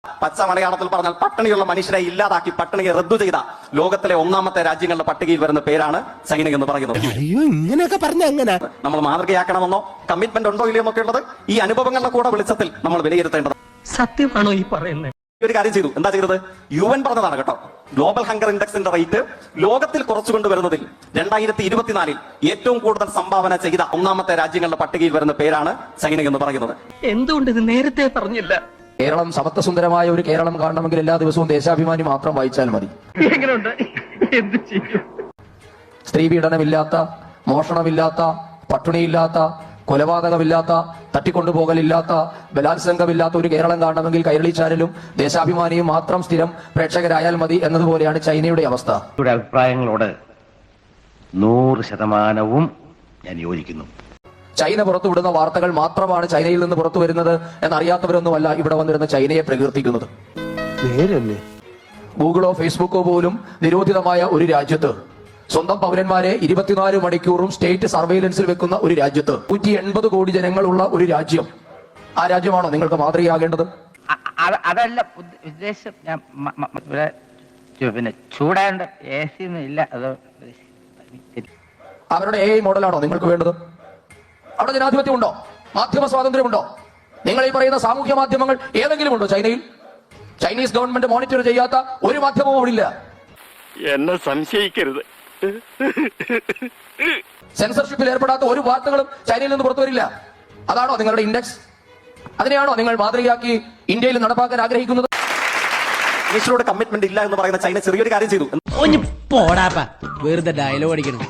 പച്ച മലയാളത്തിൽ പറഞ്ഞാൽ പട്ടിണിയുള്ള മനുഷ്യരെ ഇല്ലാതാക്കി പട്ടിണിയെ റദ്ദു ചെയ്ത ലോകത്തിലെ ഒന്നാമത്തെ രാജ്യങ്ങളുടെ പട്ടികയിൽ വരുന്ന പേരാണ് ചൈന എന്ന് പറയുന്നത്. ഇങ്ങനെയൊക്കെ പറഞ്ഞ അങ്ങനെ നമ്മൾ മാതൃകയാക്കണമെന്നോ കമ്മിറ്റ്മെന്റ് ഉണ്ടോ ഇല്ലയോ എന്നൊക്കെ ഉള്ളത് ഈ അനുഭവങ്ങളുടെ കൂടെ വെളിച്ചത്തിൽ നമ്മൾ വിലയിരുത്തേണ്ടത്. സത്യമാണോ ഈ പറയുന്നത്? ഒരു കാര്യം ചെയ്തു. എന്താ ചെയ്തത്? UN പറഞ്ഞതാണ് കേട്ടോ. ഗ്ലോബൽ ഹങ്കർ ഇൻഡെക്സിന്റെ റേറ്റ് ലോകത്തിൽ കുറച്ചു കൊണ്ടുവരുന്നതിൽ 2024 ഏറ്റവും കൂടുതൽ സംഭാവന ചെയ്ത ഒന്നാമത്തെ രാജ്യങ്ങളുടെ പട്ടികയിൽ വരുന്ന പേരാണ് ചൈന എന്ന് പറയുന്നത്. എന്തുകൊണ്ട് ഇത് നേരത്തെ പറഞ്ഞില്ല? കേരളം സമത്വസുന്ദരമായ ഒരു കേരളം കാണണമെങ്കിൽ എല്ലാ ദിവസവും ദേശാഭിമാനി മാത്രം വായിച്ചാൽ മതി. എങ്ങനെയുണ്ട്? എന്ത് ചെയ്യും? സ്ത്രീ പീഡനമില്ലാത്ത, മോഷണമില്ലാത്ത, പട്ടിണിയില്ലാത്ത, കൊലപാതകമില്ലാത്ത, തട്ടിക്കൊണ്ടുപോകലില്ലാത്ത, ബലാത്സംഗമില്ലാത്ത ഒരു കേരളം കാണണമെങ്കിൽ കൈരളി ചാനലും ദേശാഭിമാനിയും മാത്രം സ്ഥിരം പ്രേക്ഷകരായാൽ മതി എന്നതുപോലെയാണ് ചൈനയുടെ അവസ്ഥ. അഭിപ്രായങ്ങളോട് 100% ഞാൻ യോജിക്കുന്നു. ചൈന പുറത്തുവിടുന്ന വാർത്തകൾ മാത്രമാണ് ചൈനയിൽ നിന്ന് പുറത്തു വരുന്നത് എന്നറിയാത്തവരൊന്നുമല്ല ഇവിടെ വന്നിരുന്ന ചൈനയെ പ്രകീർത്തിക്കുന്നത്. ഗൂഗിളോ ഫേസ്ബുക്കോ പോലും നിരോധിതമായ ഒരു രാജ്യത്ത് സ്വന്തം പൗരന്മാരെ 24 മണിക്കൂറും സ്റ്റേറ്റ് സർവൈലൻസിൽ വെക്കുന്ന ഒരു രാജ്യത്ത് 180 കോടി ജനങ്ങളുള്ള ഒരു രാജ്യം, ആ രാജ്യമാണോ നിങ്ങൾക്ക് മാതൃകയാകേണ്ടത്? അതല്ല ഉദ്ദേശം. ഞാൻ പിന്നെ ചൂടാണ്ട് AC ഒന്നും ഇല്ല. അത് അവരുടെ AI മോഡലാണോ നിങ്ങൾക്ക് വേണ്ടത്? അവിടെ ജനാധിപത്യം ഉണ്ടോ? മാധ്യമ സ്വാതന്ത്ര്യമുണ്ടോ? നിങ്ങൾ ഈ പറയുന്ന സാമൂഹ്യ മാധ്യമങ്ങൾ ഏതെങ്കിലും ഉണ്ടോ ചൈനയിൽ? ചൈനീസ് ഗവൺമെന്റ് മോണിറ്റർ ചെയ്യാത്ത ഒരു മാധ്യമവും അവിടെ ഇല്ല. എന്നെ സംശയിക്കരുത്. സെൻസർഷിപ്പിൽ ഏർപ്പെടാത്ത ഒരു വാർത്തകളും ചൈനയിൽ നിന്ന് പുറത്തു വരില്ല. അതാണോ നിങ്ങളുടെ ഇൻഡെക്സ്? അതിനെയാണോ നിങ്ങൾ മാതൃകയാക്കി ഇന്ത്യയിൽ നടപ്പാക്കാൻ ആഗ്രഹിക്കുന്നത്? മനുഷ്യരോട് കമ്മിറ്റ്മെന്റ് ഇല്ല എന്ന് പറയുന്ന ചൈന ചെറിയൊരു കാര്യം ചെയ്തു. പോടാപ്പ വെറുതെ ഡയലോഗ് അടിക്കണം.